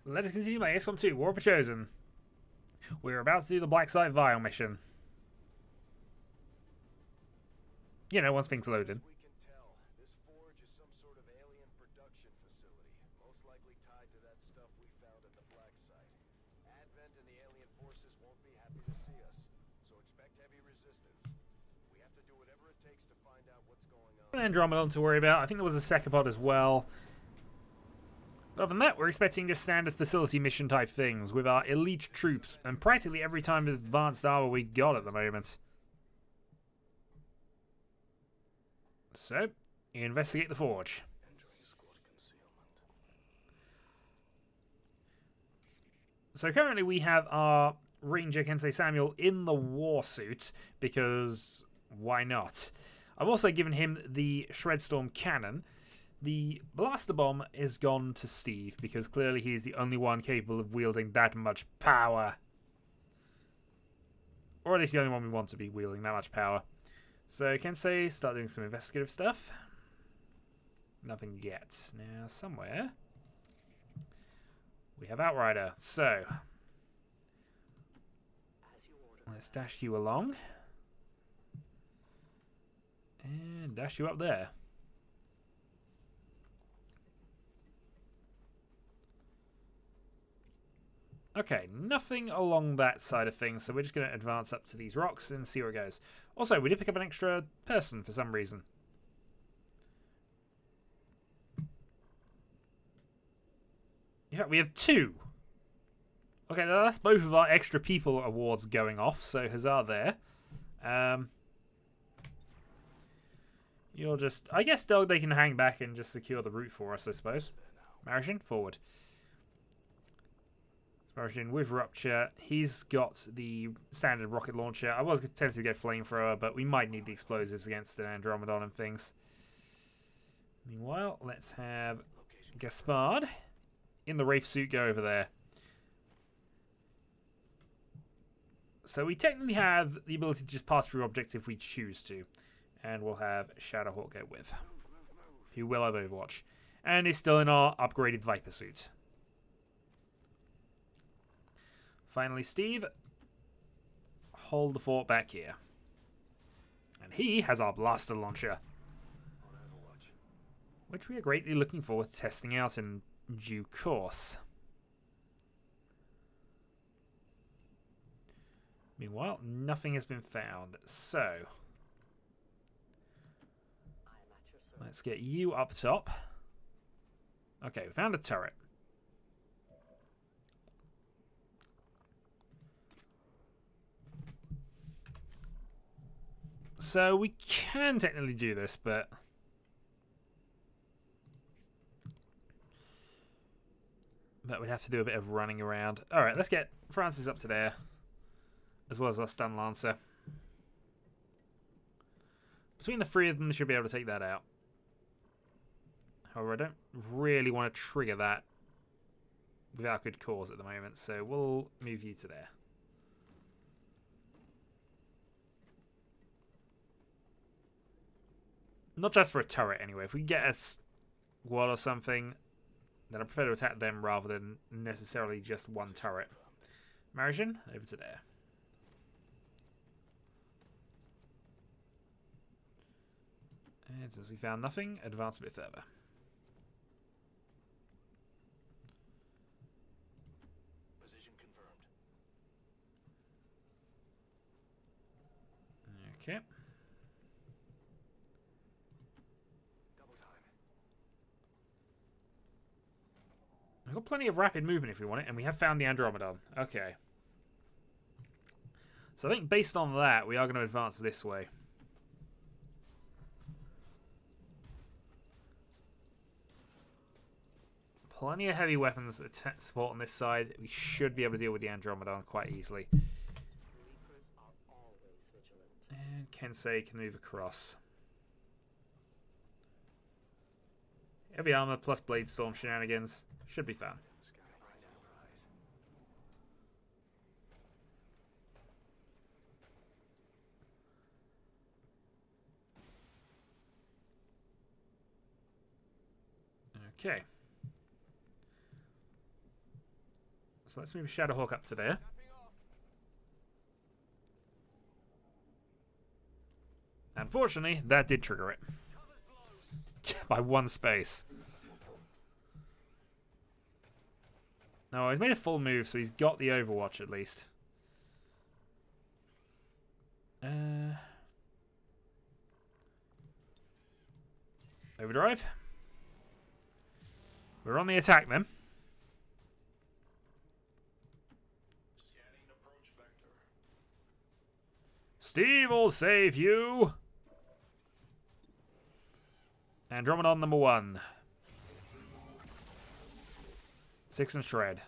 Let us continue by Xcom2, War for Chosen. We're about to do the Black Site Vial mission. You know, once things loaded. We can tell. This forge is some sort of alien production facility, most likely tied to that stuff we found at the Black Site. Advent and the alien forces won't be happy to see us, so expect heavy resistance. We have to do whatever it takes to find out what's going on. An Andromedon to worry about. I think there was a Secapod as well. Other than that, we're expecting just standard facility mission type things with our elite troops and practically every time of advanced armor we got at the moment. So, investigate the forge. So currently we have our Ranger Kensei Samuel in the war suit because why not? I've also given him the Shredstorm cannon. The blaster bomb is gone to Steve because clearly he's the only one capable of wielding that much power. Or at least the only one we want to be wielding that much power. So Kensei, start doing some investigative stuff. Nothing yet. Now somewhere we have Outrider. So let's dash you along. And dash you up there. Okay, nothing along that side of things, so we're just going to advance up to these rocks and see where it goes. Also, we did pick up an extra person for some reason. In fact, we have 2. Okay, that's both of our extra people awards going off, so huzzah there. You'll just... I guess, Dog, they can hang back and just secure the route for us, I suppose. Marishin, forward. With Rupture, he's got the standard rocket launcher. I was tempted to get Flamethrower, but we might need the explosives against an Andromedon and things. Meanwhile, let's have Gaspard in the Wraith suit go over there. So we technically have the ability to just pass through objects if we choose to. And we'll have Shadowhawk go with, who will have Overwatch. And is still in our upgraded Viper suit. Finally, Steve, hold the fort back here. And he has our blaster launcher, which we are greatly looking forward to testing out in due course. Meanwhile, nothing has been found, so let's get you up top. Okay, we found a turret. So we can technically do this, but we'd have to do a bit of running around. Alright, let's get Francis up to there, as well as our stun lancer. Between the 3 of them, they should be able to take that out. However, I don't really want to trigger that without good cause at the moment, so we'll move you to there. Not just for a turret, anyway. If we get a squad or something, then I prefer to attack them rather than necessarily just one turret. Marishin, over to there. And since we found nothing, advance a bit further. Position confirmed. Okay. We've got plenty of rapid movement if we want it, and we have found the Andromedon. Okay. So I think based on that, we are going to advance this way. Plenty of heavy weapons support on this side. We should be able to deal with the Andromedon quite easily. And Kensei can move across. Heavy armor plus blade storm shenanigans. Should be fun. Okay. So let's move Shadowhawk up to there. Unfortunately, that did trigger it. By one space. No, he's made a full move, so he's got the Overwatch at least. Overdrive. We're on the attack then. Steve will save you. Andromedon number 1. 6 and shred.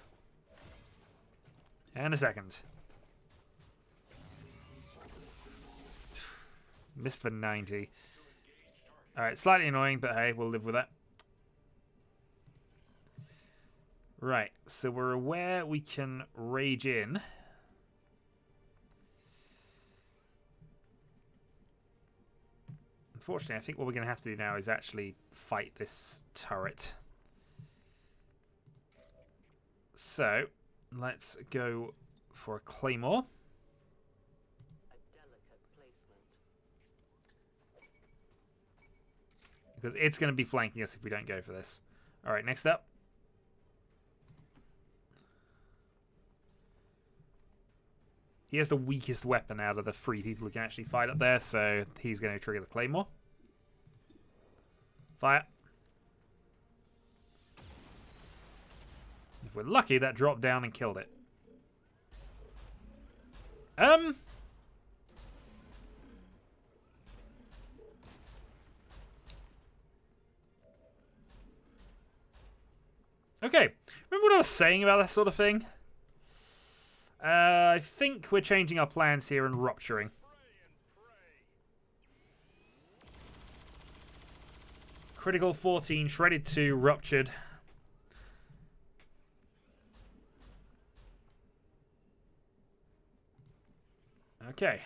And a second. Missed for 90. Alright, slightly annoying, but hey, we'll live with that. Right, so we're aware we can rage in. Unfortunately, I think what we're going to have to do now is actually fight this turret. So, let's go for a Claymore. Because it's going to be flanking us if we don't go for this. Alright, next up. He has the weakest weapon out of the 3 people who can actually fight up there, so he's going to trigger the Claymore. Fire. If we're lucky, that dropped down and killed it. Okay. Remember what I was saying about that sort of thing? I think we're changing our plans here and rupturing. Critical 14, shredded 2, ruptured. Okay.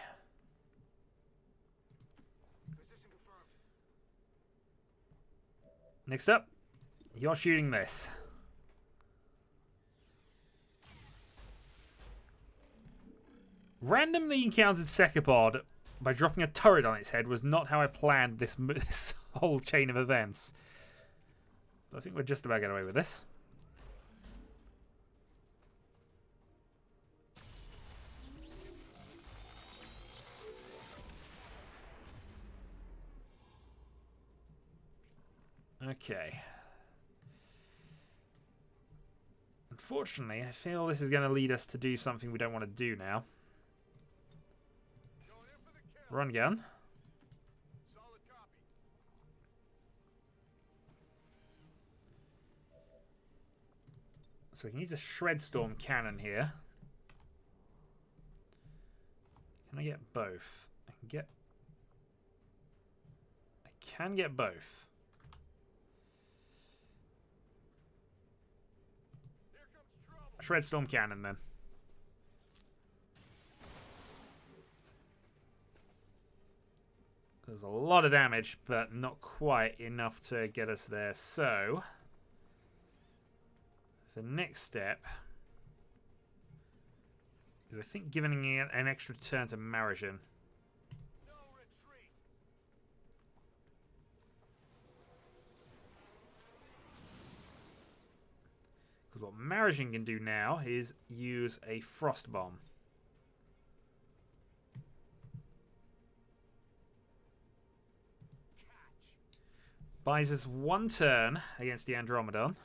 Next up, you're shooting this. Randomly encountered Secapod by dropping a turret on its head was not how I planned this whole chain of events. But I think we're just about getting away with this. Okay. Unfortunately, I feel this is going to lead us to do something we don't want to do now. Run gun. So we can use a Shredstorm cannon here. Can I get both? I can get both. Shredstorm cannon then. There's a lot of damage, but not quite enough to get us there. So, the next step is, I think, giving it an extra turn to Marisian. Because what Marisian can do now is use a Frost Bomb. Buys us 1 turn against the Andromedon.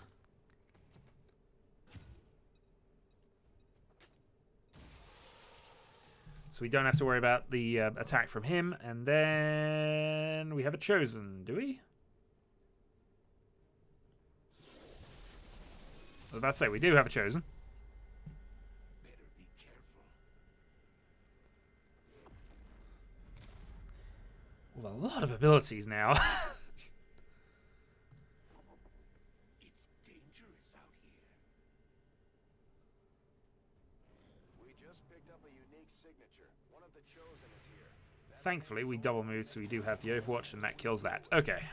So we don't have to worry about the attack from him. And then we have a Chosen, do we? I was about to say, we do have a Chosen. Better be careful. With a lot of abilities now. Thankfully, we double moved, so we do have the Overwatch, and that kills that. Okay.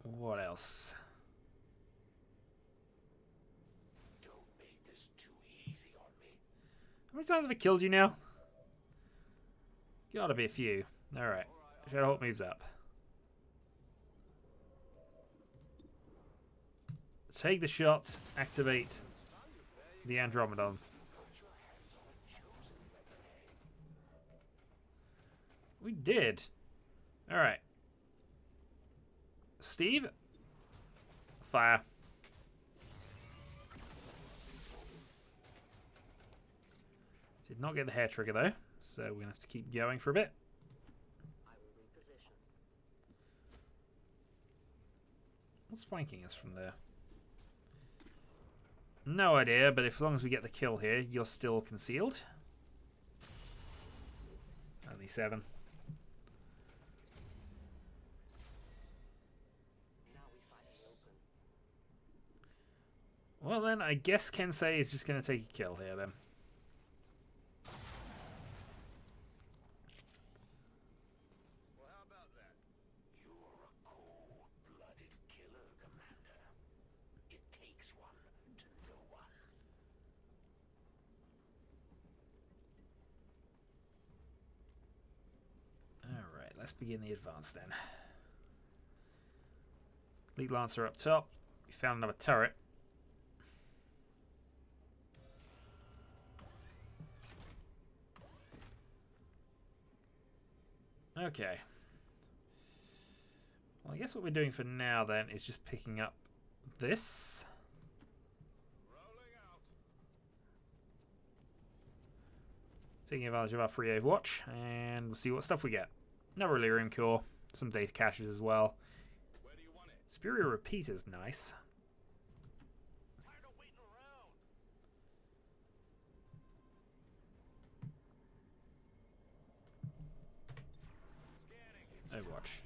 What else? Don't make this too easy on me. How many times have I killed you now? Gotta be a few. Alright. Shadowhawk moves up. Take the shot. Activate the Andromedon. We did. Alright. Steve? Fire. Did not get the hair trigger though, so we're gonna have to keep going for a bit. What's flanking us from there? No idea, but as long as we get the kill here, you're still concealed. Only 7. Well then, I guess Kensei is just going to take a kill here then. Well, how about that? You're a cold-blooded killer, Commander. It takes one to know one. Alright, let's begin the advance then. Lead Lancer up top. We found another turret. Okay. Well, I guess what we're doing for now then is just picking up this. Rolling out. Taking advantage of our free Overwatch, and we'll see what stuff we get. Another Illyrium core, some data caches as well. Where do you want it? Superior repeater's nice. Tired of waiting around. Scanning. Overwatch.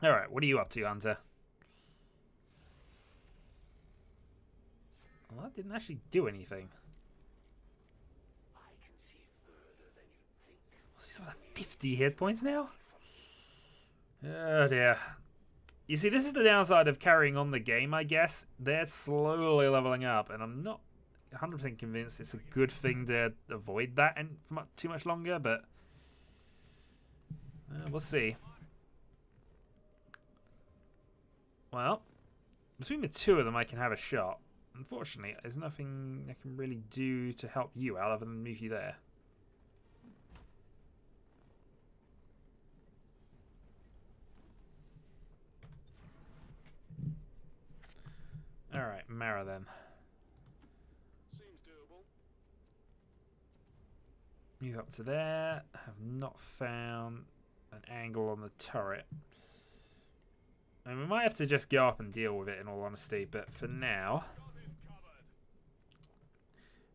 Alright, what are you up to, Hunter? Well, that didn't actually do anything. I can see further than you think. He's at 50 hit points now? Oh dear. You see, this is the downside of carrying on the game, I guess. They're slowly leveling up, and I'm not 100% convinced it's a good thing to avoid that and for too much longer, but we'll see. Well, between the two of them, I can have a shot. Unfortunately, there's nothing I can really do to help you out other than move you there. Alright, Mara then. Seems doable. Move up to there. Have not found an angle on the turret. I mean, we might have to just go up and deal with it in all honesty, but for now, Got it covered.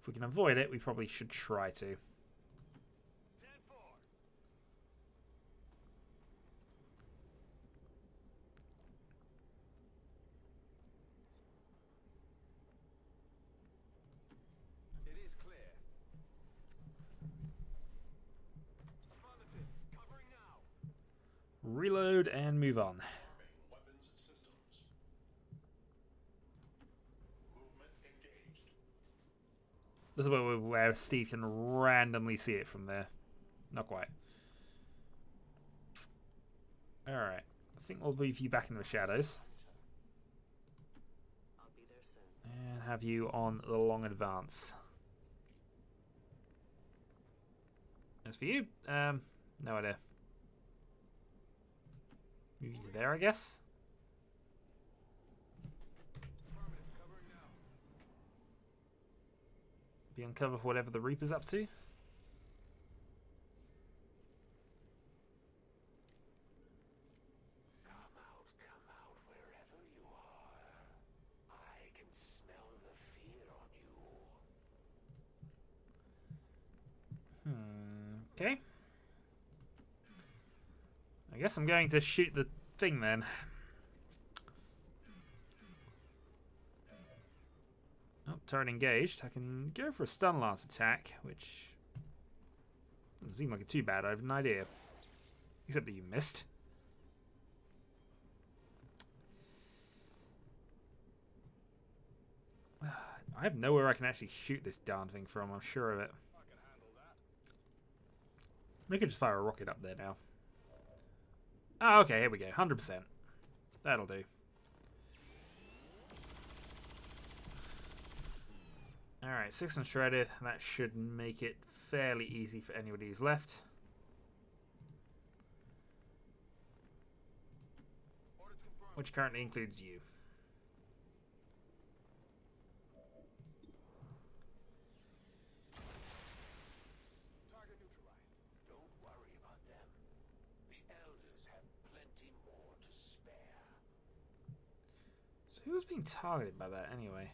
if we can avoid it, we probably should try to. 10-4. It is clear. Affirmative. Covering now. Reload and move on. Weapons systems. Movement engaged. This is where Steve can randomly see it from there. Not quite. Alright. I think we'll move you back into the shadows. I'll be there soon. And have you on the long advance. As for you, no idea. Move you to there, I guess. Affirmative. Covering now. Be on cover for whatever the Reaper's up to. Come out wherever you are. I can smell the fear on you. Okay. I guess I'm going to shoot the thing then. Oh, turret engaged. I can go for a stun lance attack, which doesn't seem like a too bad. I have an idea. Except that you missed. I have nowhere I can actually shoot this darn thing from, I'm sure of it. We could just fire a rocket up there now. Oh, okay, here we go. 100%. That'll do. Alright, 6 and shredded. That should make it fairly easy for anybody who's left. Which currently includes you. Target neutralized. Don't worry about them. The elders have plenty more to spare. So who was being targeted by that anyway?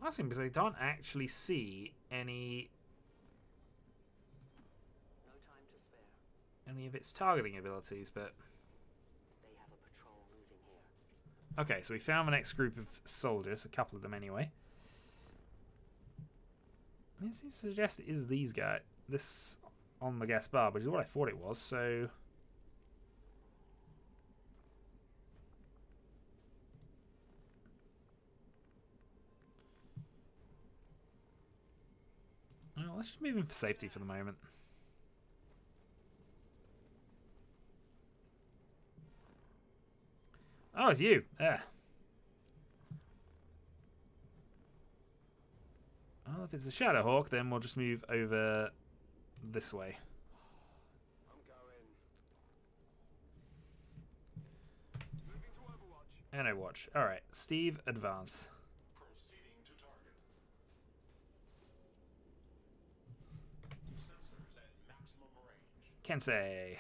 Asking because I don't actually see any of its targeting abilities, but They have a patrol moving here. okay, so we found the next group of soldiers, a couple of them anyway. It seems to suggest it is these guys, this on the gas bar, which is what I thought it was, so well, let's just move in for safety for the moment. Oh, it's you. Yeah. Well, if it's a Shadowhawk, then we'll just move over this way. I'm going. Moving to Overwatch. And Overwatch. Alright, Steve, advance. Proceeding to target. Sensors at maximum range. Kensei.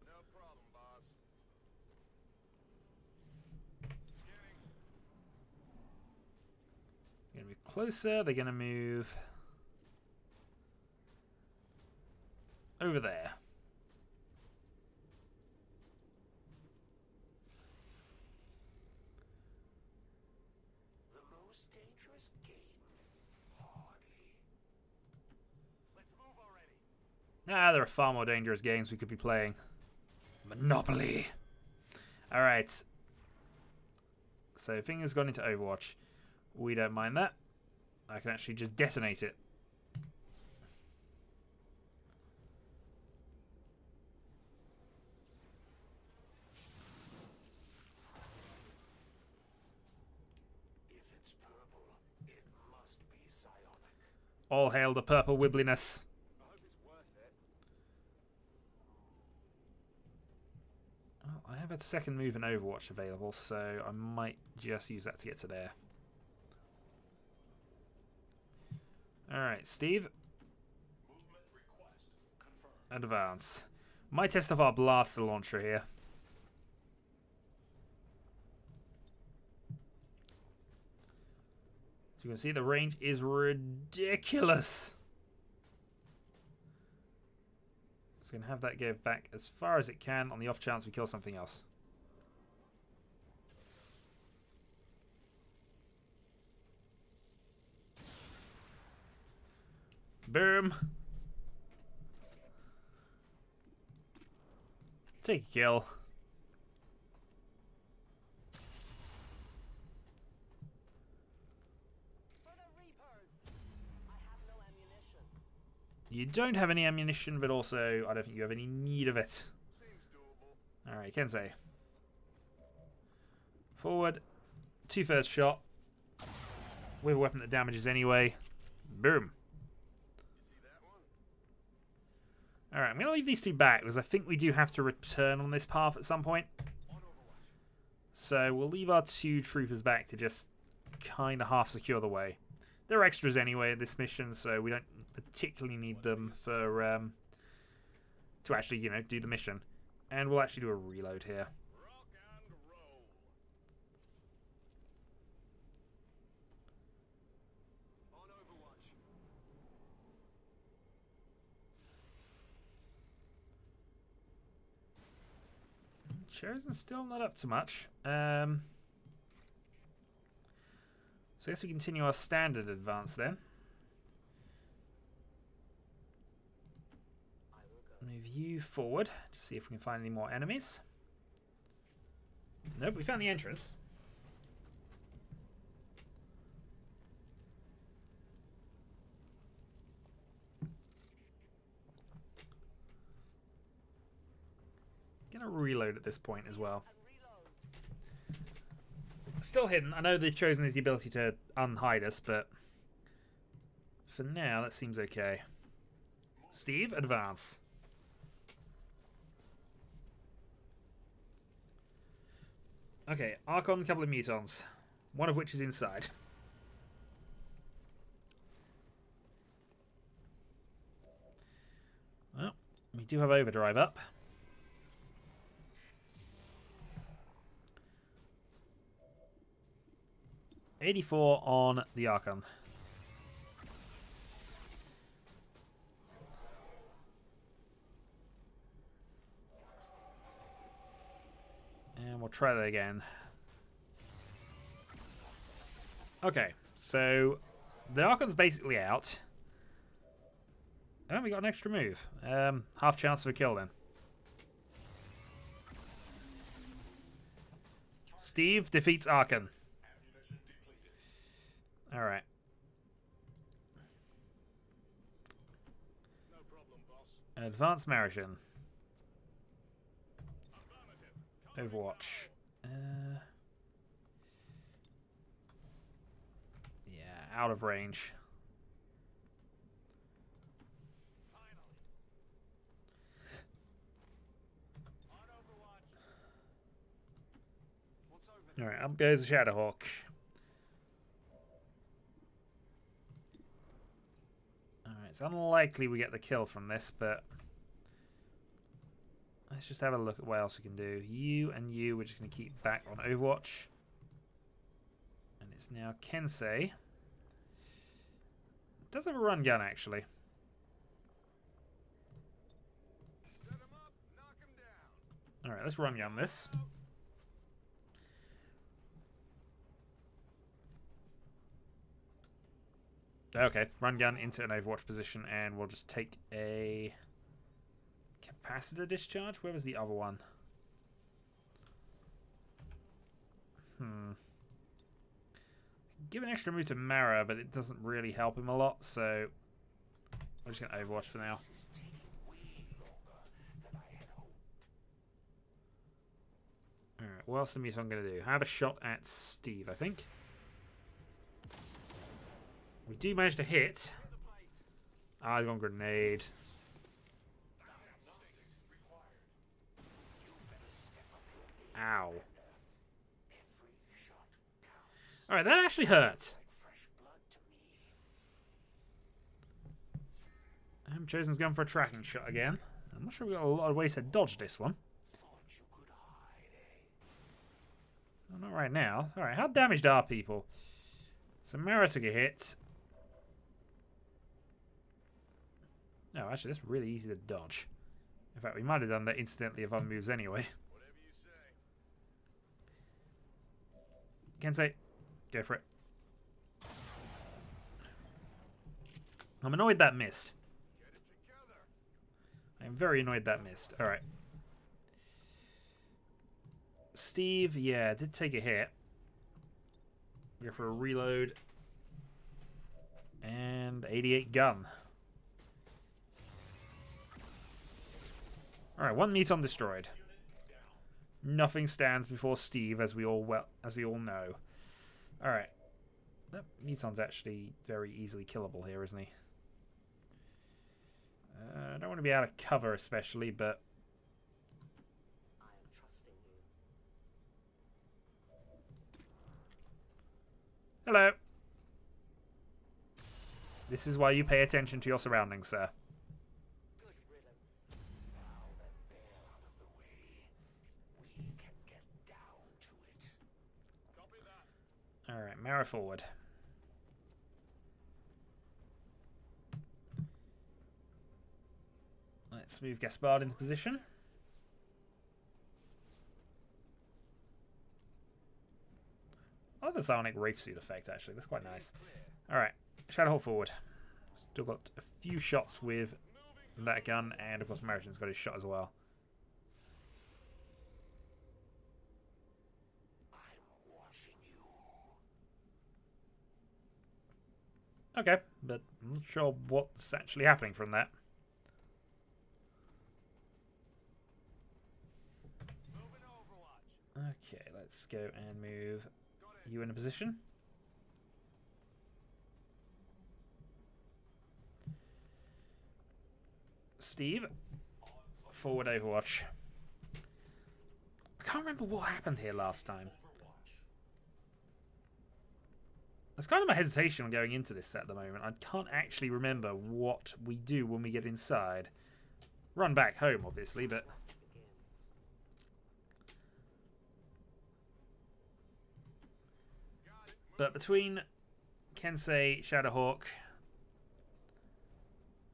No problem, boss. Scanning. Gonna move closer. They're gonna move over there. The most dangerous game? Hardly. Let's move already. Ah, there are far more dangerous games we could be playing. Monopoly. Alright. So, thing has gone into Overwatch. We don't mind that. I can actually just detonate it. If it's purple, it must be psionic. All hail the purple wibbliness. I hope it's worth it. Oh, I have a second move in Overwatch available, so I might just use that to get to there. Alright, Steve. Movement request confirmed. Advance. Might test off our blaster launcher here. So you can see the range is ridiculous. It's going to have that go back as far as it can on the off chance we kill something else. Boom. Take a kill. For the Reapers! I have no ammunition. You don't have any ammunition, but also I don't think you have any need of it. Seems doable. Alright, Kensei. Forward. 2 first shot. With a weapon that damages anyway. Boom. You see that one? Alright, I'm going to leave these two back because I think we do have to return on this path at some point. On Overwatch. So we'll leave our 2 troopers back to just kind of half secure the way. They're extras anyway in this mission, so we don't particularly need them for to actually, you know, do the mission. And we'll actually do a reload here. Rock and roll. On Overwatch. Chosen's still not up to much. So I guess we continue our standard advance then. move you forward to see if we can find any more enemies. Nope, we found the entrance. Gonna reload at this point as well. Still hidden. I know the Chosen has the ability to unhide us, but for now that seems okay. Steve, advance. Okay, Archon, a couple of mutons, one of which is inside. Well, we do have overdrive up. $84 on the Archon. And we'll try that again. Okay, so the Archon's basically out. Oh, we got an extra move. Half chance of a kill then. Steve defeats Archon. Alright. No problem, boss. Advanced Maritian. Overwatch. Yeah, out of range. Alright, up goes the Shadowhawk. Alright, it's unlikely we get the kill from this, but let's just have a look at what else we can do. You and you, we're just going to keep back on Overwatch. And it's now Kensei. Does have a run gun, actually. Set him up, knock him down. Alright, let's run gun this. Okay, run gun into an Overwatch position, and we'll just take a capacitor discharge. Where was the other one? Give an extra move to Mara, but it doesn't really help him a lot, so we're just going to Overwatch for now. Alright, what else am I going to do? Have a shot at Steve, I think. We do manage to hit. Ah, I've gone grenade. Ow. Alright, that actually hurt. Chosen's going for a tracking shot again. I'm not sure we've got a lot of ways to dodge this one. Oh, not right now. Alright, how damaged are people? So Mara took a hit. No, actually, that's really easy to dodge. In fact, we might have done that incidentally if other moves anyway. Whatever you say. Kensei, go for it. I'm annoyed that missed. Get it together. I'm very annoyed that missed. Alright. Steve, yeah, did take a hit. Go for a reload. And 88 gun. Alright, one Meton destroyed. Nothing stands before Steve, as we all know. Alright. That Meton's actually very easily killable here, isn't he? I don't want to be out of cover especially, but hello. This is why you pay attention to your surroundings, sir. Alright, Mara forward. Let's move Gaspard into position. I love the Psionic Wraith suit effect, actually. That's quite nice. Alright, Shadowhawk forward. Still got a few shots with that gun, and of course Meriton's got his shot as well. Okay, but I'm not sure what's actually happening from that. Okay, let's go and move you in a position. Steve, forward Overwatch. I can't remember what happened here last time. That's kind of my hesitation on going into this set at the moment. I can't actually remember what we do when we get inside. Run back home, obviously, but... But between Kensei, Shadowhawk,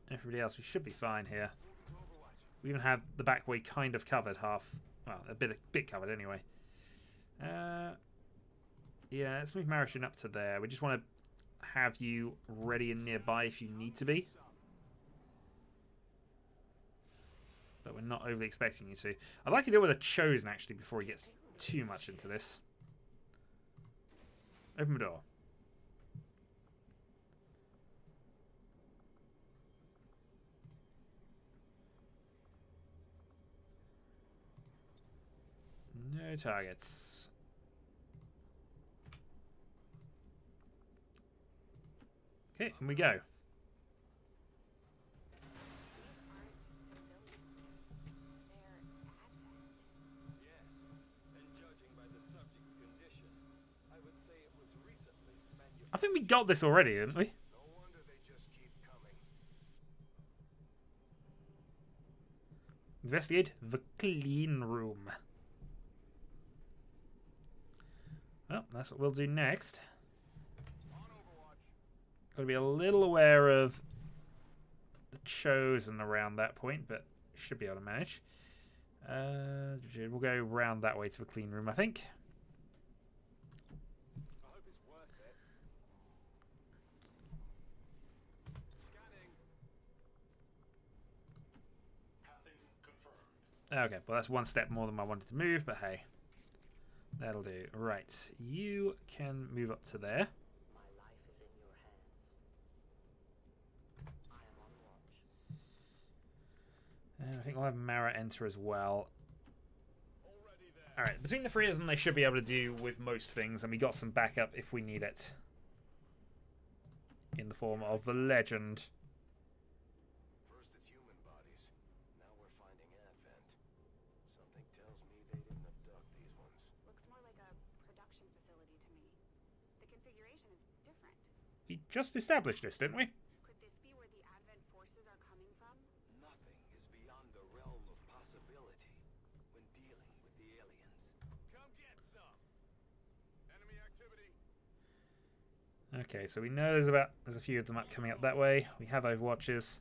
everybody else, we should be fine here. We even have the back way kind of covered, half... Well, a bit covered anyway. Yeah, let's move Marishin up to there. We just want to have you ready and nearby if you need to be. But we're not overly expecting you to. I'd like to deal with a Chosen, actually, before he gets too much into this. Open the door. No targets. Okay, and we go. I think we got this already, didn't we? No wonder they just keep coming. Investigate the clean room. Well, that's what we'll do next. Got to be a little aware of the Chosen around that point, but should be able to manage. We'll go round that way to the clean room, I think. I hope it's worth it. Scanning. Okay, well that's one step more than I wanted to move, but hey. That'll do. Right, you can move up to there. My life is in your hands. I am on watch. And I think we'll have Mara enter as well. Alright, between the three of them, they should be able to do with most things, and we got some backup if we need it. In the form of the Legend. First it's human bodies. Now we're finding Advent. Something tells me they didn't abduct these ones. Looks more like a production facility to me. The configuration is different. We just established this, didn't we? Could this be where the Advent forces are coming from? Nothing is beyond the realm of possibility when dealing with the aliens. Come get some. Enemy activity. Okay, so we know there's a few of them up coming up that way. We have Overwatches.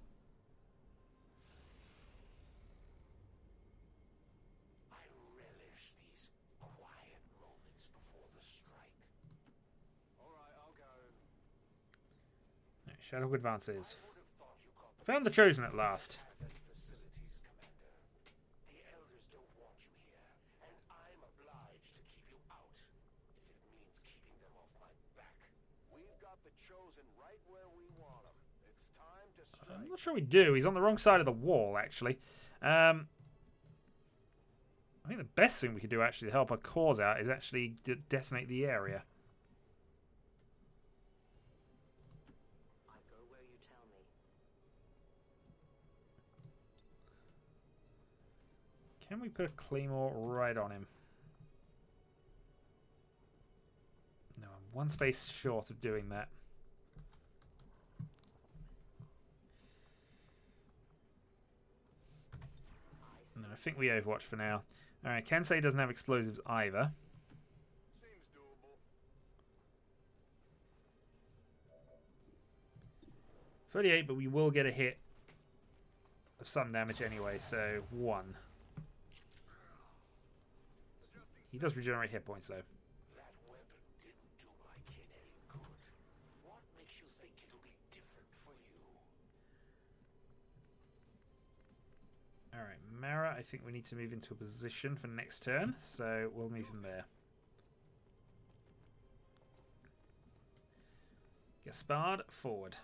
I relish these quiet moments before the strike. All right, I'll go. Right, Shadowhawk advances. Found the Chosen at last. Facilities, Commander. The elders don't want you here, and I'm obliged to keep you out if it means keeping them off my back. We've got the Chosen right where we want them. It's time to strike. I'm not sure we do. He's on the wrong side of the wall, actually. I think the best thing we could do, actually, to help our cause out is actually detonate the area. I go where you tell me. Can we put a Claymore right on him? No, I'm one space short of doing that. And then I think we Overwatch for now. Alright, Kensei doesn't have explosives either. Seems doable. 38, but we will get a hit of some damage anyway, so 1. He does regenerate hit points, though. That weapon didn't do my kid any good. What makes you think it'll be different for you? Alright, Mara, I think we need to move into a position for next turn, so we'll move him there. Gaspard, forward.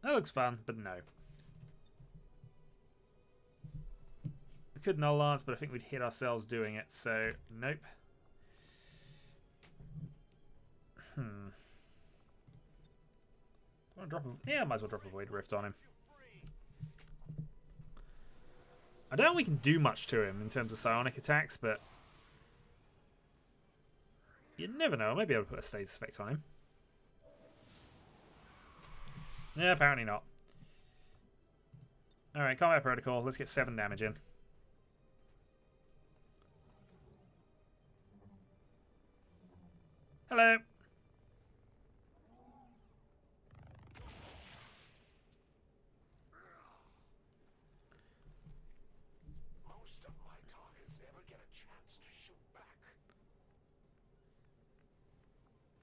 That looks fun, but no. We could null lance, but I think we'd hit ourselves doing it, so nope. I drop a, yeah, I might as well drop a Void Rift on him. I don't think we can do much to him in terms of psionic attacks, but you never know. I may be able to put a status effect on him. Yeah, apparently not. Alright, combat protocol. Let's get 7 damage in. Hello. Most of my targets never get a chance to shoot back.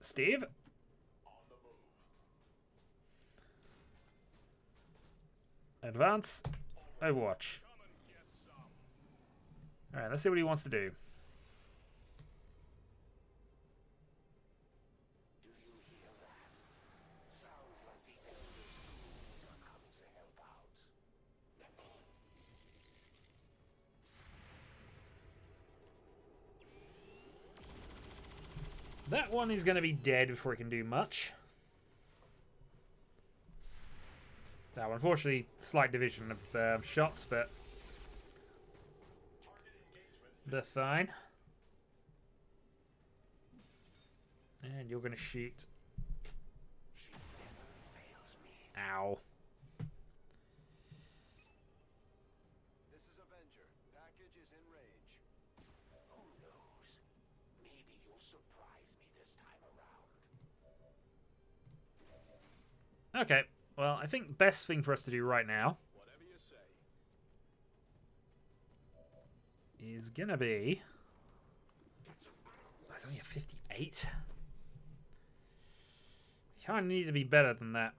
Steve? Advance. Overwatch. Alright, let's see what he wants to do. Do you hear that? Sounds like the elders are coming to help out. That one is going to be dead before he can do much. Now, unfortunately, slight division of shots, but they're fine. And you're going to shoot. Ow. This is Avenger. Package is in range. Who knows? Maybe you'll surprise me this time around. Okay. Well, I think the best thing for us to do right now Whatever you say. is going to be... Oh, it's only a 58. Kind of need to be better than that.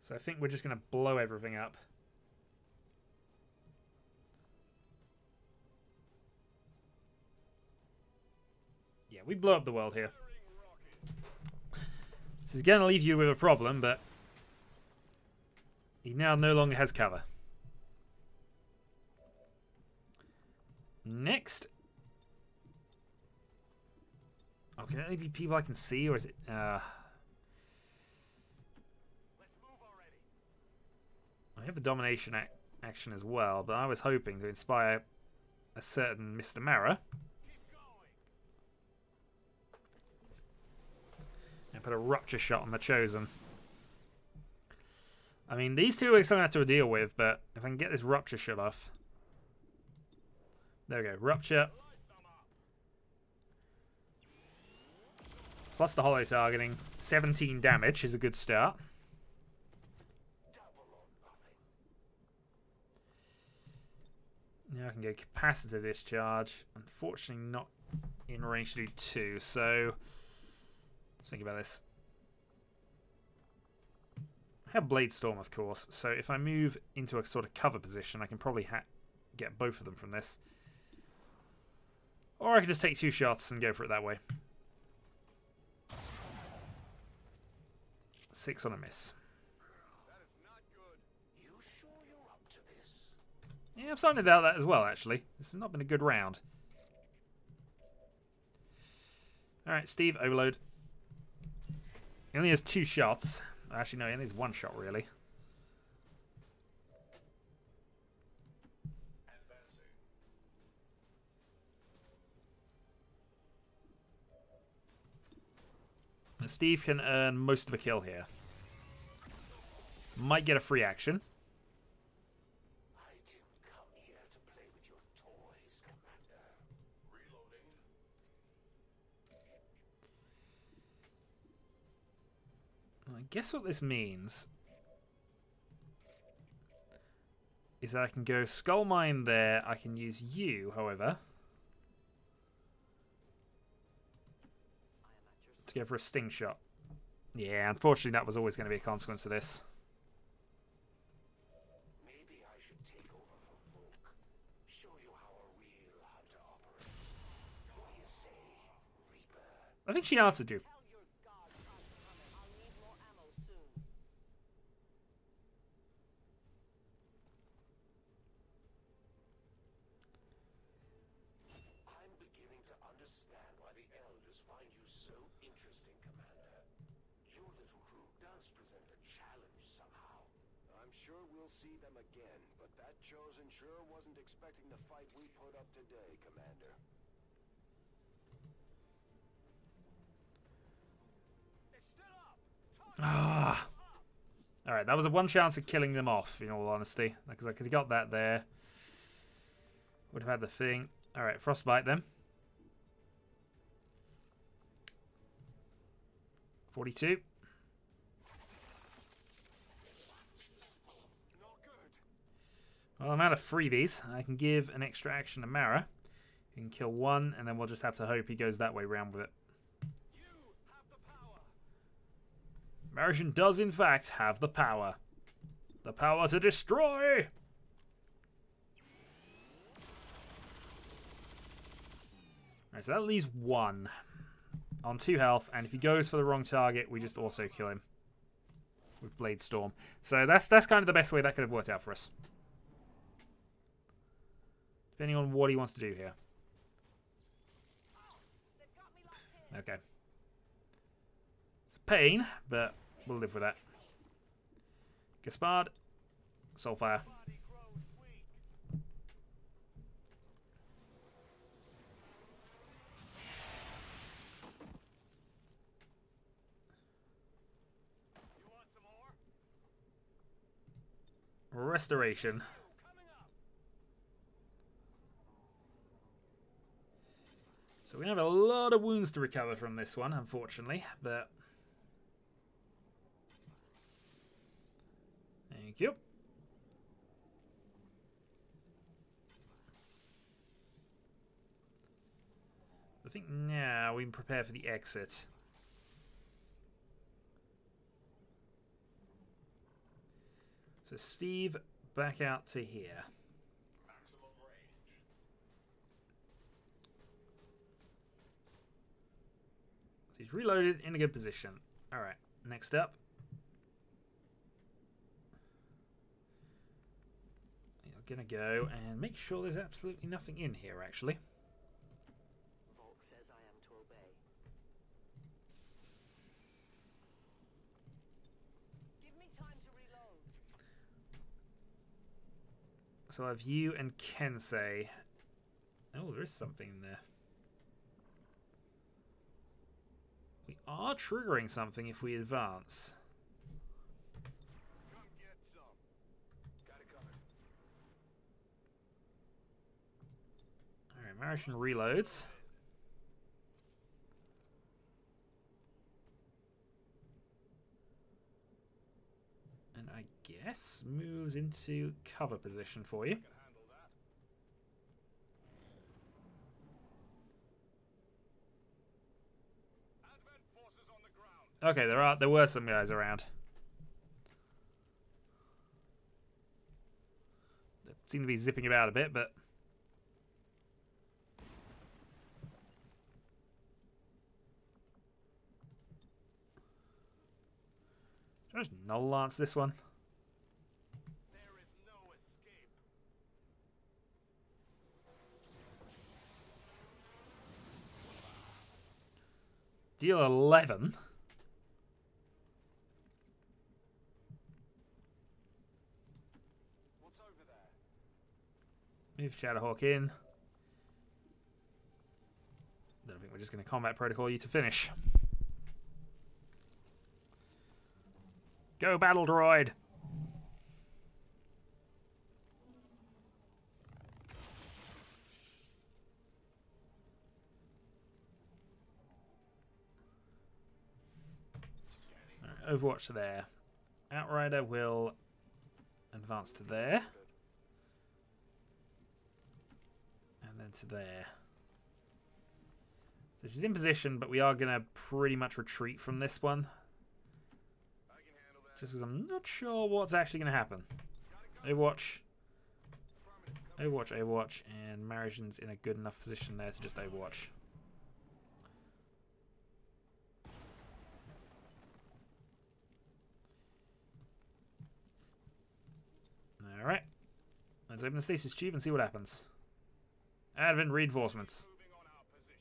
So I think we're just going to blow everything up. Yeah, we blow up the world here. This is going to leave you with a problem, but he now no longer has cover. Next. Oh, can it only be people I can see, or is it... Let's move already. I have the domination action as well, but I was hoping to inspire a certain Mr. Mara. Keep going. And put a rupture shot on the Chosen. I mean, these two are something I have to deal with, but if I can get this rupture shot off. There we go, rupture. Plus the hollow targeting. 17 damage is a good start. Now I can go capacitor discharge. Unfortunately not in range to do 2, so let's think about this. I have Blade Storm, of course, so if I move into a sort of cover position, I can probably get both of them from this. Or I could just take 2 shots and go for it that way. 6 on a miss. That is not good. You sure you're up to this? Yeah, I'm starting to doubt that as well, actually. This has not been a good round. Alright, Steve, overload. He only has 2 shots. Actually, no, he only has 1 shot, really. And Steve can earn most of a kill here. Might get a free action. I didn't come here to play with your toys, Commander. Reloading. I guess what this means is that I can go Skull Mine there. I can use you, however. to go for a sting shot. Yeah, unfortunately that was always going to be a consequence of this. Maybe I should take over for Volk. Show you how a real hunter operates. What do you say, Reaper? I think she answered you. Tell your god I'm coming. I'll need more ammo soon. I'm beginning to understand why the elders find you so interesting, Commander. Your little crew does present a challenge somehow. I'm sure we'll see them again, but that chosen sure wasn't expecting the fight we put up today, Commander. It's still up! Ah. Alright, that was a one chance of killing them off, in all honesty. Because I could have got that there. Would have had the thing. Alright, Frostbite then. 42. Not good. Well, I'm out of freebies. I can give an extra action to Mara. You can kill one, and then we'll just have to hope he goes that way round with it. You have the power. Martian does, in fact, have the power. The power to destroy! Alright, so that leaves one. On 2 health, and if he goes for the wrong target, we just also kill him. With Blade Storm. So that's kind of the best way that could have worked out for us. Depending on what he wants to do here. They've got me locked in. Okay. It's a pain, but we'll live with that. Gaspard. Soulfire. Body grows weak. You want some more? Restoration. Coming up. So we have a lot of wounds to recover from this one, unfortunately, but... Thank you. I think now we can prepare for the exit. So Steve, back out to here. Maximum range. So he's reloaded in a good position. Alright, next up. You're gonna go and make sure there's absolutely nothing in here, actually. Volk says I am to obey. Give me time to reload. So I'll have you and Kensei. Oh, there is something in there. We are triggering something if we advance. Come get some. Got it coming. Alright, Martian reloads. And I guess moves into cover position for you. Can handle that. Advent forces on the ground. Okay, there were some guys around. They seem to be zipping about a bit, but should I just null lance this one? There is no escape. Deal 11. What's over there? Move Shadowhawk in. Don't think we're just going to combat protocol you to finish. Go, battle droid! Alright, Overwatch to there. Outrider will advance to there. And then to there. So she's in position, but we are going to pretty much retreat from this one. I can handle that. Just because I'm not sure what's actually going to happen. Overwatch. Overwatch, Overwatch. And Marijan's in a good enough position there to just Overwatch. Alright. Let's open the stasis tube and see what happens. Advent reinforcements. Moving on our position.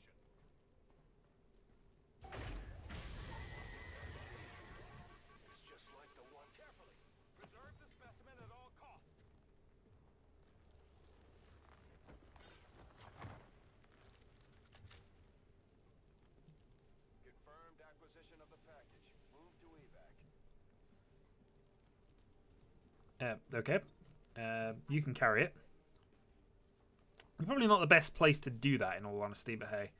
It's just like the one. Carefully. Preserve the specimen at all costs. Confirmed acquisition of the package. Move to evac. Okay. You can carry it. Probably not the best place to do that, in all honesty, but hey.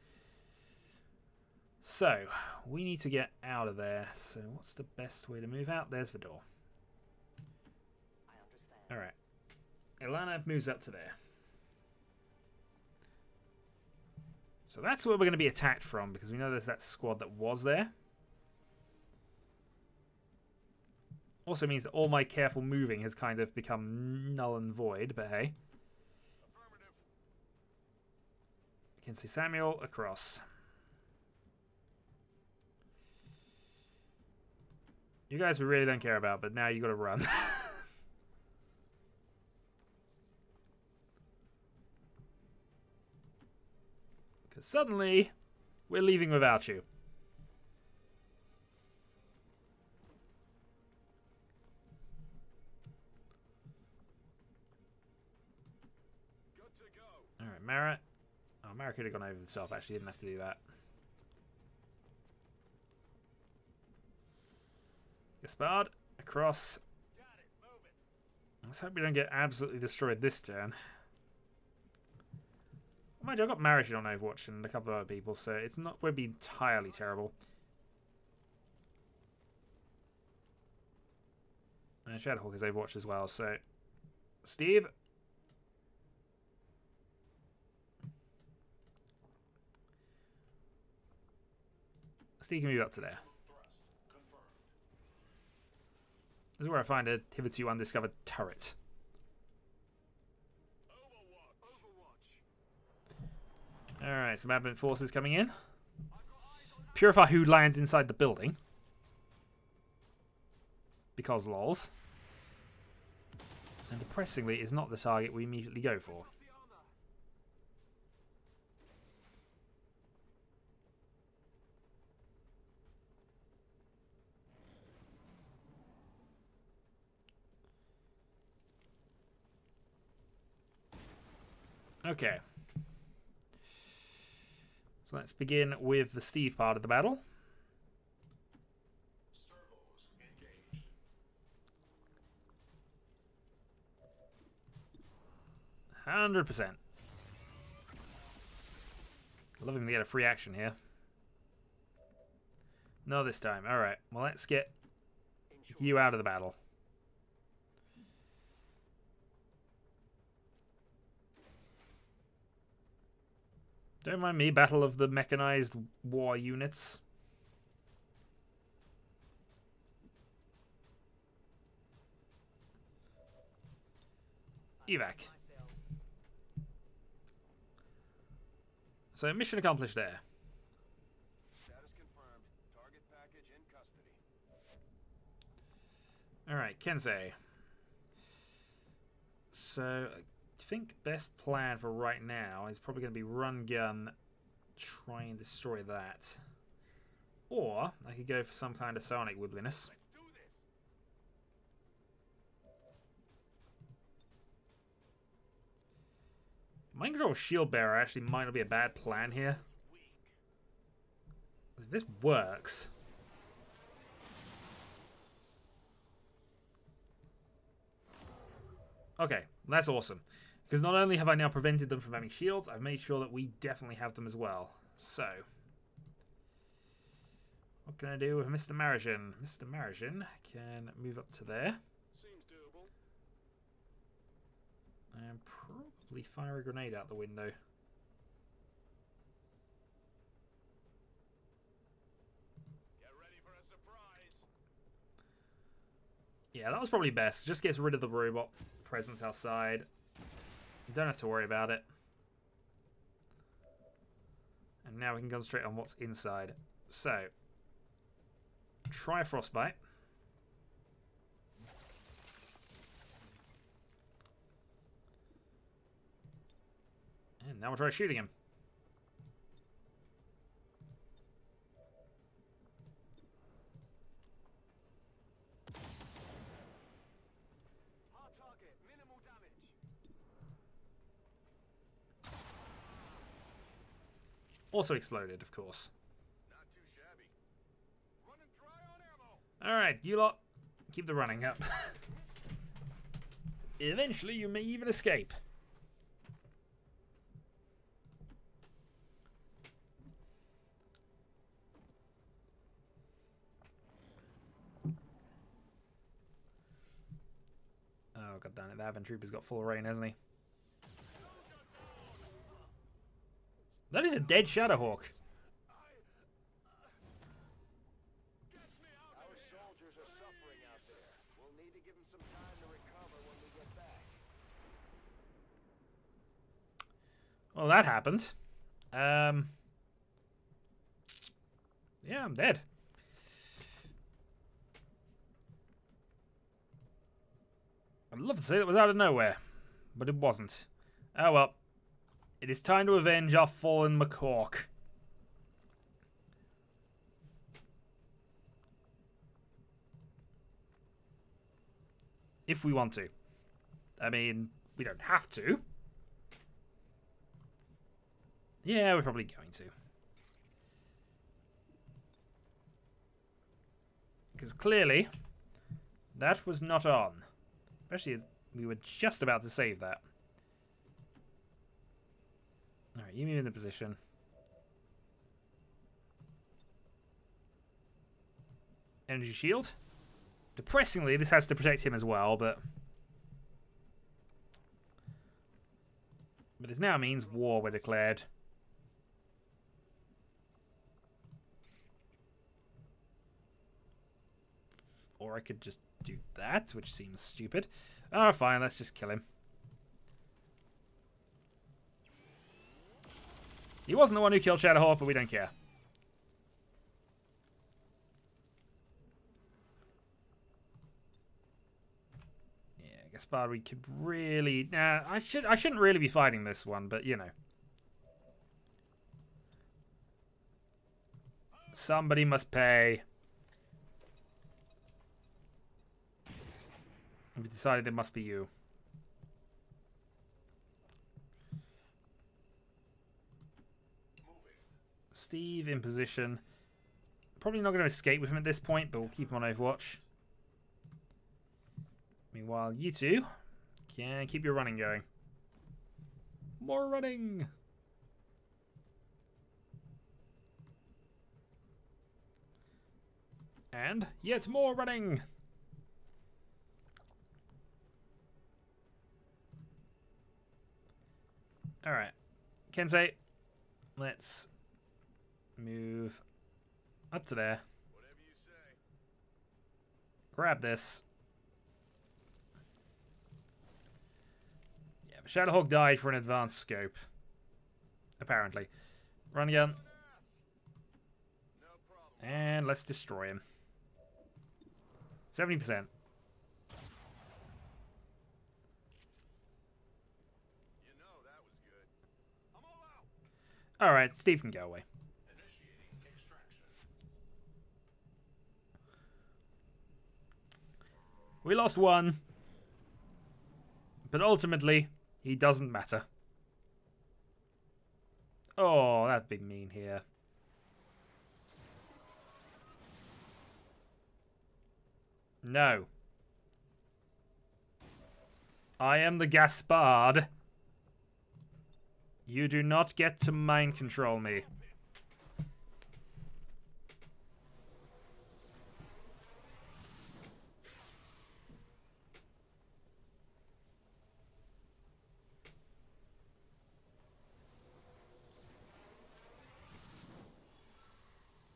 So, we need to get out of there. So, what's the best way to move out? There's the door. Alright. Ilana moves up to there. So, that's where we're going to be attacked from, because we know there's that squad that was there. Also means that all my careful moving has kind of become null and void, but hey. Affirmative. You can see Samuel across. You guys we really don't care about, but now you got to run. Because suddenly, we're leaving without you. Good to go. Alright, Mara. Oh, Mara could have gone over the top. Actually, didn't have to do that. Gaspard, across. Got it. Move it. Let's hope we don't get absolutely destroyed this turn. Mind you, I've got Marriage on Overwatch and a couple of other people, so it's not going to be entirely terrible. And Shadowhawk is Overwatch as well, so... Steve? Steve can move up to there. This is where I find a hitherto undiscovered turret. Alright, some advent forces coming in. Purify who lands inside the building. Because lols. And depressingly is not the target we immediately go for. Okay. So let's begin with the Steve part of the battle. Servos engaged. 100%. Love him to get a free action here. No, this time. Alright, well, let's get you out of the battle. Don't mind me, battle of the mechanized war units. Evac. So mission accomplished there. Status confirmed. Target package in custody. Alright, Kensei. So, I think best plan for right now is probably going to be run gun, try and destroy that. Or, I could go for some kind of sonic woodliness. Let's do this. Mind control shield bearer actually might not be a bad plan here. If this works... Okay, that's awesome. Because not only have I now prevented them from having shields, I've made sure that we definitely have them as well. So, what can I do with Mr. Marijan? Mr. Marijan can move up to there. Seems doable. And probably fire a grenade out the window. Yeah, that was probably best. Just gets rid of the robot presence outside. You don't have to worry about it. And now we can concentrate on what's inside. So, try Frostbite. And now we'll try shooting him. Hard target, minimal damage. Also exploded, of course. Not too shabby. Running dry on ammo. Alright, you lot, keep the running up. Eventually, you may even escape. Oh, god damn it, the Advent Trooper's got full reign, hasn't he? That is a dead Shadowhawk. Our soldiers are suffering out there. We'll need to give them some time to recover when we get back. Well, that happened. Yeah, I'm dead. I'd love to say that was out of nowhere, but it wasn't. Oh well. It is time to avenge our fallen McCork. If we want to. I mean, we don't have to. Yeah, we're probably going to. Because clearly, that was not on. Especially as we were just about to save that. Alright, you move in the position. Energy shield. Depressingly, this has to protect him as well, but it now means war were declared. Or I could just do that, which seems stupid. Oh, fine, let's just kill him. He wasn't the one who killed Shadowhawk, but we don't care. Yeah, Gaspard, we could really... Nah, I shouldn't really be fighting this one, but you know. Somebody must pay. We've decided it must be you. Steve in position. Probably not going to escape with him at this point, but we'll keep him on Overwatch. Meanwhile, you two can keep your running going. More running! And yet more running! Alright. Kensei, let's move up to there. Whatever you say. Grab this. Yeah, but Shadowhawk died for an advanced scope. Apparently. Run gun. No problem. And let's destroy him. 70%. Alright, Steve can go away. We lost one. But ultimately, he doesn't matter. Oh, that'd be mean here. No. I am the Gaspard. You do not get to mind control me.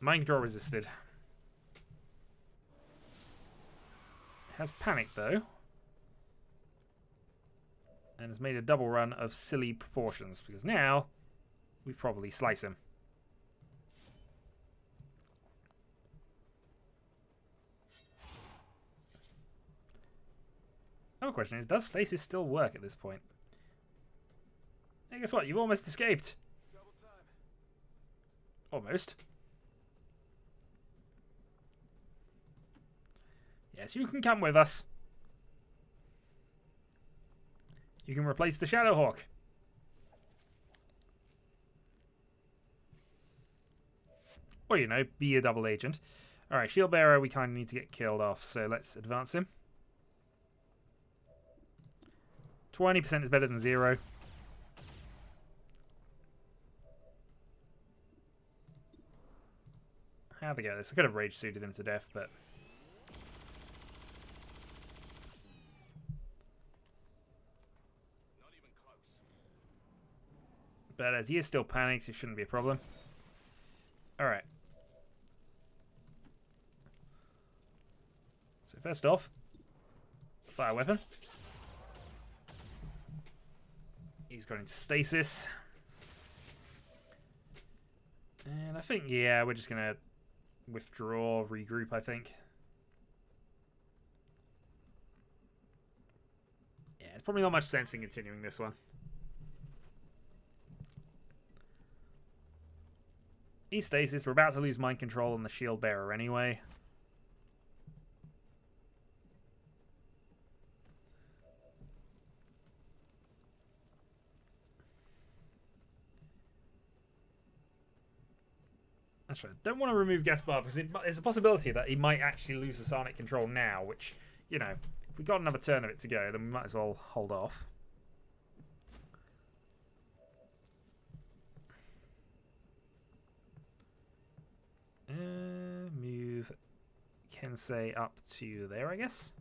Mind control resisted. has panicked though. And has made a double run of silly proportions, because now we probably slice him. Another question is, does stasis still work at this point? Hey, guess what? You've almost escaped. Double time. Almost. Yes, you can come with us. You can replace the Shadowhawk. Or, you know, be a double agent. Alright, Shield Bearer we kind of need to get killed off, so let's advance him. 20% is better than 0. How'd we go this? I could have rage suited him to death, but... Not even close. But as he is still panicked, it shouldn't be a problem. Alright. So first off, fire weapon. He's gone into stasis. And I think, yeah, we're just going to withdraw, regroup, I think. Yeah, it's probably not much sense in continuing this one. He's stasis. We're about to lose mind control on the shield bearer anyway. That's right. Don't want to remove Gaspar because there's a possibility that he might actually lose the Sonic control now, which, you know, if we got another turn of it to go, then we might as well hold off. Move Kensei up to there, I guess.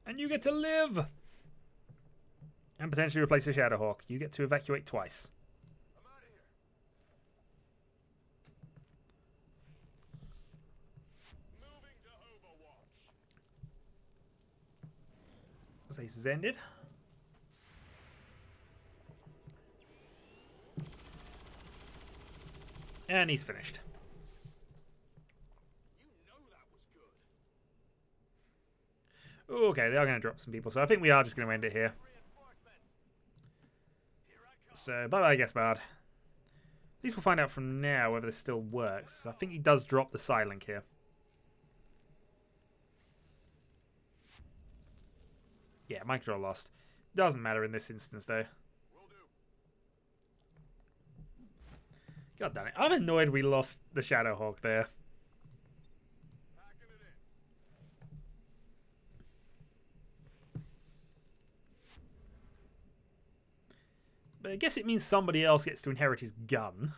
And you get to live! And potentially replace the Shadowhawk. You get to evacuate twice. I'm out of here. Moving to Overwatch. Stasis is ended. And he's finished. You know that was good. Okay, they are going to drop some people, so I think we are just going to end it here. Reinforcements. Here I come. So, bye-bye, Gaspard. At least we'll find out from now whether this still works. I think he does drop the Psylink here. Yeah, mind control lost. Doesn't matter in this instance, though. Will do. God damn it. I'm annoyed we lost the Shadowhawk there. Packing it in. But I guess it means somebody else gets to inherit his gun.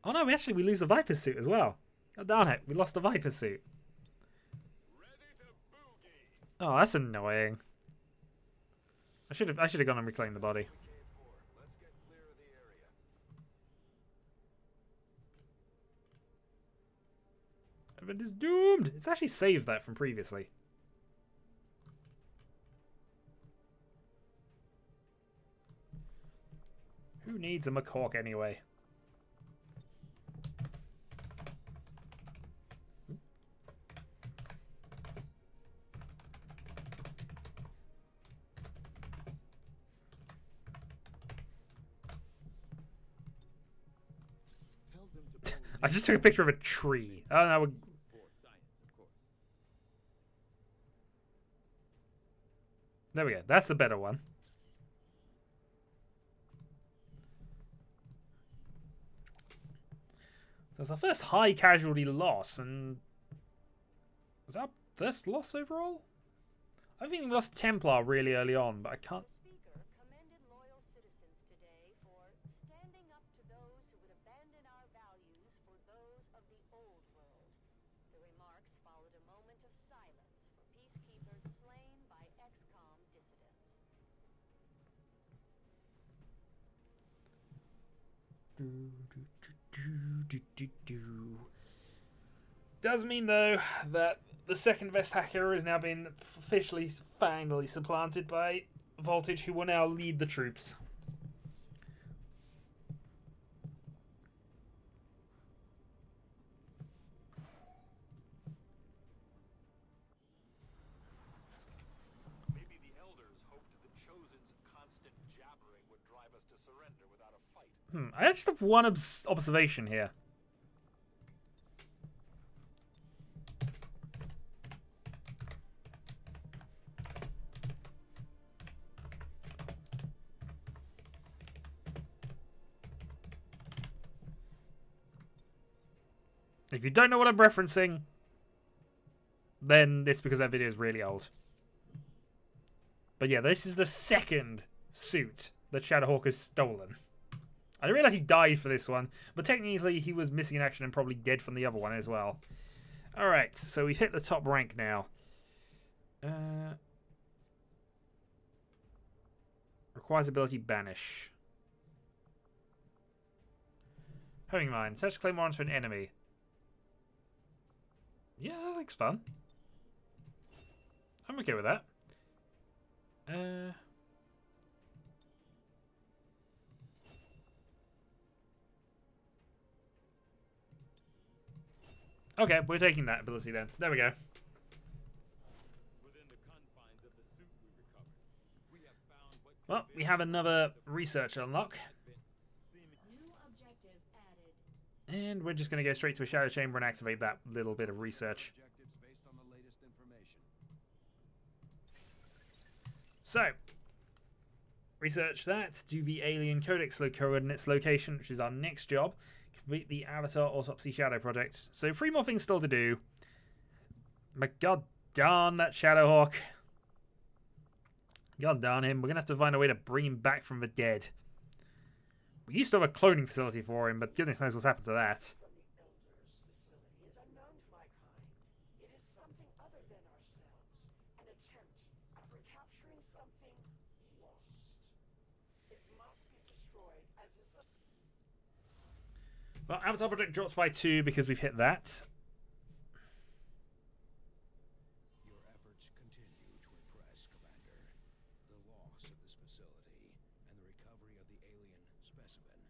Oh no, we lose the Viper suit as well. God darn it, we lost the Viper suit. Ready to boogie. Oh, that's annoying. I should have gone and reclaimed the body. Came for. Let's get clear of the area. Event is doomed! It's actually saved that from previously. Who needs a Macaque anyway? I just took a picture of a tree. Oh no, there we go. That's a better one. So it's our first high casualty loss, and was that our first loss overall? I think we lost Templar really early on, but I can't. The speaker commended loyal citizens today for standing up to those who would abandon our values for those of the old world. The remarks followed a moment of silence for peacekeepers slain by Does mean, though, that the second best hacker has now been officially, finally supplanted by Voltage, who will now lead the troops. Maybe the elders hoped the Chosen's constant jabbering would drive us to surrender without a fight. I just have one observation here. If you don't know what I'm referencing, then it's because that video is really old. But yeah, this is the second suit that Shadowhawk has stolen. I didn't realize he died for this one, but technically he was missing in action and probably dead from the other one as well. Alright, so we've hit the top rank now. Requires ability banish. Homing mine. Search claymore onto an enemy. Yeah, that looks fun. I'm okay with that. Okay, we're taking that ability then. There we go. Well, we have another research unlock. And we're just going to go straight to a shadow chamber and activate that little bit of research. So, research that, do the alien codex coordinates location, which is our next job. Complete the Avatar Autopsy Shadow project. So 3 more things still to do. But god darn that Shadowhawk. God darn him. We're going to have to find a way to bring him back from the dead. We used to have a cloning facility for him, but goodness knows what's happened to that. Well, Avatar project drops by 2 because we've hit that. Your efforts continue to impress, Commander. The loss of this facility and the recovery of the alien specimen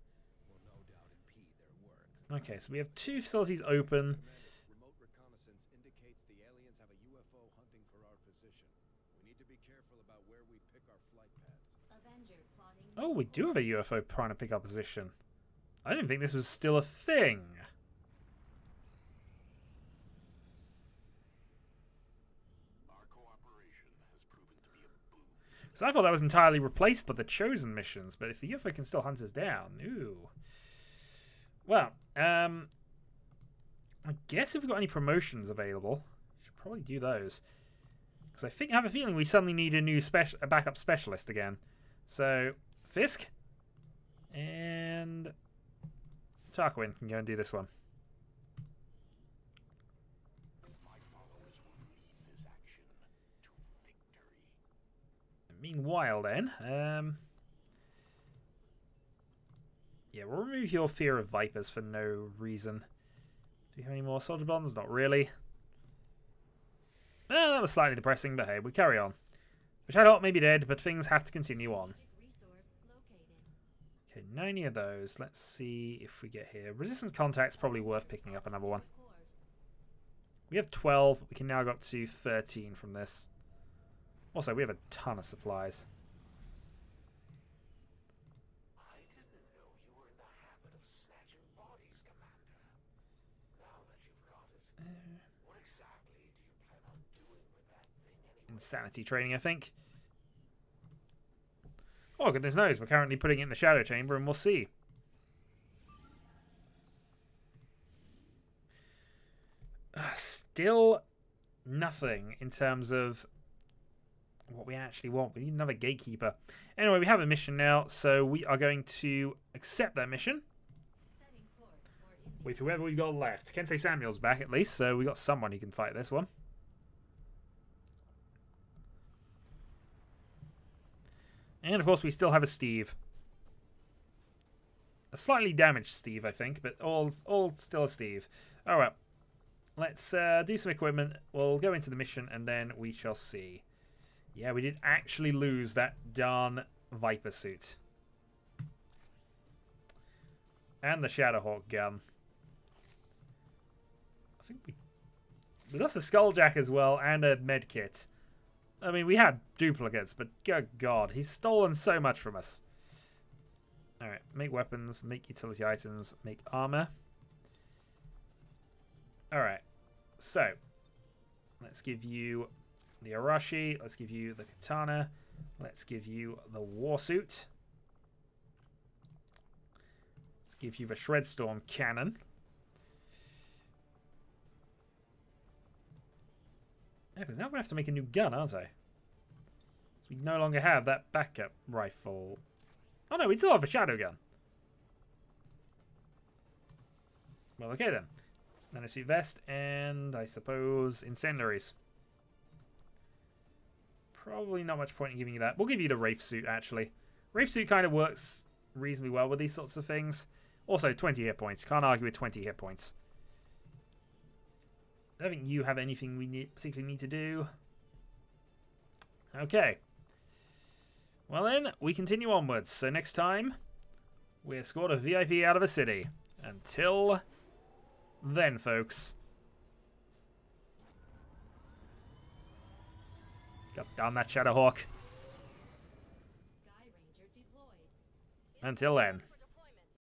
will no doubt impede their work. Okay, so we have 2 facilities open. Remote reconnaissance indicates the aliens have a UFO hunting for our position. We need to be careful about where we pick our flight paths. Oh, we do have a UFO trying to pick up position. I didn't think this was still a thing. Our cooperation has proven to be a boon. So I thought that was entirely replaced by the Chosen missions, but if the UFO can still hunt us down, ooh. Well, I guess if we've got any promotions available, we should probably do those. Because I have a feeling we suddenly need a new a backup specialist again. So, Fisk and Tarquin can go and do this one. My followers will lead this action to victory. Meanwhile, then, yeah, we'll remove your fear of Vipers for no reason. Do we have any more soldier bonds? Not really. Well, that was slightly depressing, but hey, we carry on. The Shadowhawk may be dead, but things have to continue on. Okay, 90 of those. Let's see if we get here. Resistance contact's probably worth picking up another one. We have 12, but we can now go up to 13 from this. Also, we have a ton of supplies. I didn't know you were in the habit of snatching bodies, Commander. Now that you've got it, what exactly do you plan on doing with that thing anyway? Insanity training, I think. Oh, goodness knows. We're currently putting it in the shadow chamber, and we'll see. Still nothing in terms of what we actually want. We need another gatekeeper. Anyway, we have a mission now, so we are going to accept that mission. With whoever we've got left. Kensei Samuel's back at least, so we got someone who can fight this one. And of course we still have a Steve. A slightly damaged Steve, I think, but all still a Steve. All right. Let's do some equipment. We'll go into the mission, and then we shall see. Yeah, we did actually lose that darn Viper suit. And the Shadowhawk gun. I think we lost a Skulljack as well, and a medkit. I mean, we had duplicates, but good God, he's stolen so much from us. Alright, make weapons, make utility items, make armor. Alright, so let's give you the Arashi, let's give you the Katana, let's give you the Warsuit. Let's give you the Shredstorm Cannon. Yeah, because now we're going to have to make a new gun, aren't I? We no longer have that backup rifle. Oh no, we still have a shadow gun. Well, okay then. Nanosuit vest and, I suppose, incendiaries. Probably not much point in giving you that. We'll give you the Wraith suit, actually. Wraith suit kind of works reasonably well with these sorts of things. Also, 20 hit points. Can't argue with 20 hit points. I don't think you have anything we particularly need to do. Okay. Well then, we continue onwards. So next time, we escort a VIP out of a city. Until then, folks. God damn that Shadowhawk. Until then.